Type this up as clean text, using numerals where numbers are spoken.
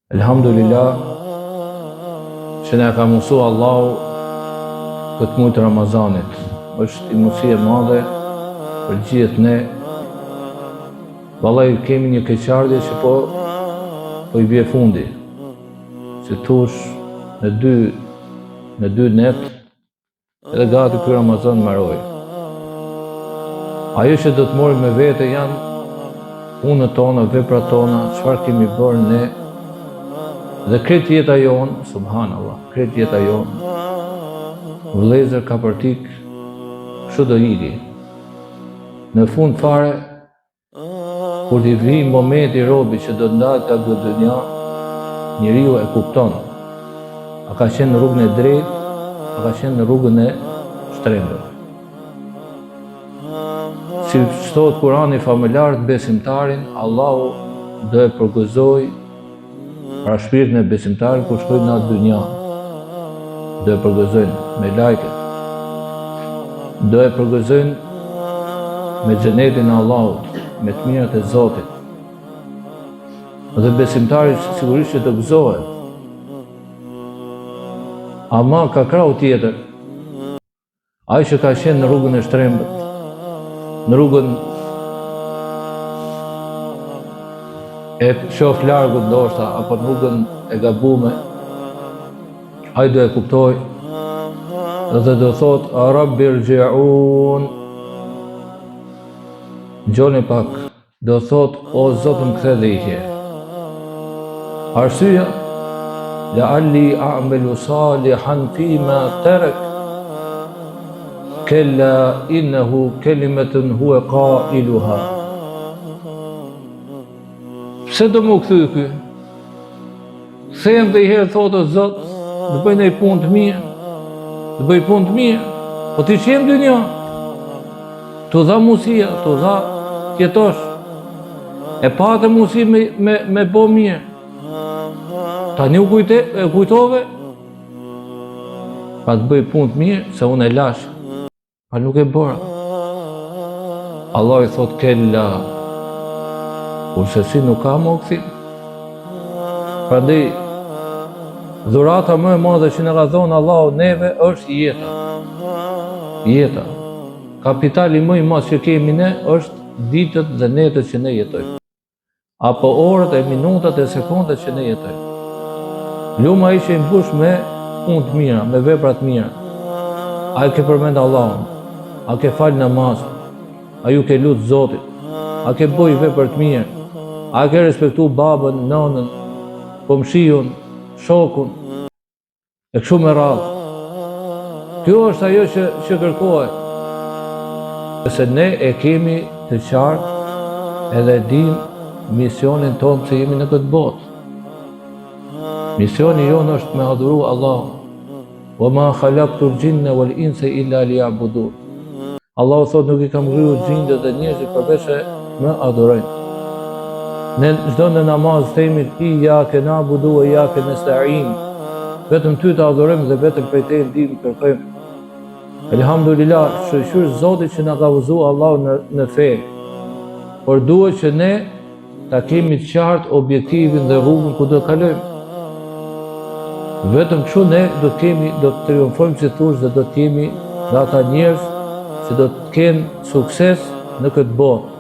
Elhamdulillah që ne ka mësu Allahu këtë muaj të Ramazanit. Është i mundësi e madhe për gjithë ne. Vallai kemi një keqardhje që po i bie fundi. Si thush në dy net edhe gati ky Ramazan mbaroi. Ajo që do të morëm me vete janë punët tona, veprat tona, çfarë kemi bërë ne. Dhe kretë jeta jonë, subhanallah, kretë jeta jonë, vëllezër ka përtik, kështu do iki. Në fund fare, kur t'i vi momenti robi që do ndahet nga kjo dynja, njeriu e kupton. A ka qenë në rrugën e drejtë, a ka qenë në rrugën e shtrembur. Si thot Kurani familjar të besimtarin, Allahu do e përgëzoj pra shpirtin e besimtarit kur shkojnë në atë dynja. Do e përgëzojnë me lajket. Do e përgëzojnë me xhenetin e Allahut, me të mirat e Zotit. Dhe besimtarit sigurisht që do gëzohet. Ama ka krau tjetër. Ai që ka qenë në rrugën e shtrembët, në rrugën e qof largut ndoshta, apo në rrugën e gabume, ai do e kuptoj dhe do thot, a Rabbi rji'un, gjoni pak, do thot, o Zot më kthe dhe ikje. Arsyeja, la'alli a'malu salihan fima tarak, kella innahu kelimatun huwa qailuha. Pse do më kthy ky? Kthehem dhe i herë thotë o Zot, do bëj një punë të mirë, po ti që jem dynja, të dha mundësia, të dha jetosh, e patë mundësi me bo mirë. Tani u kujtove, pa të bëj punë të mirë, se unë e lash, pa nuk e bëra. Allah i thot kella, kurse si nuk ka më këthim. Prandaj, dhurata më e madhe që në ka dhonë Allahu neve është jeta. Jeta. Kapitali më i madh që kemi ne është ditët dhe netët që ne jetojmë. Apo orët e minutat e sekondat që ne jetojmë. Luma ai që i mbush me punë të mira, me vepra të mira. Ai ke përmend Allahun, a ke fal namaz, a ju ke lut Zotit, a ke bëj vepra të mira. A ke respektu babën, nënën, komshiun, shokun, e kështu me radhë. Kjo është ajo që kërkohet. Se ne e kemi të qartë edhe dim misionin tonë që jemi në këtë botë. Misioni jonë është me adhuru Allah. Wa ma khalaqtul jinna wal insa illa liya'budun. Allah thot nuk i kam kriju gjindët dhe njerëzit përveç se më adhurojnë. Ne çdo në namaz themi iyyake na'budu wa iyyake nesta'in. Vetëm ty të adhurojmë dhe vetëm prej teje ndihmë kërkojmë. Elhamdulillah, shkëlqyr Zotit që na ka udhëzuar Allahu në fe. Por duhet që ne ta kemi të qartë objektivin dhe rrugën ku do të kalojmë. Vetëm kështu ne do të triumfojmë si thosh dhe do të jemi nga ata njerëz që do të kenë sukses në këtë botë.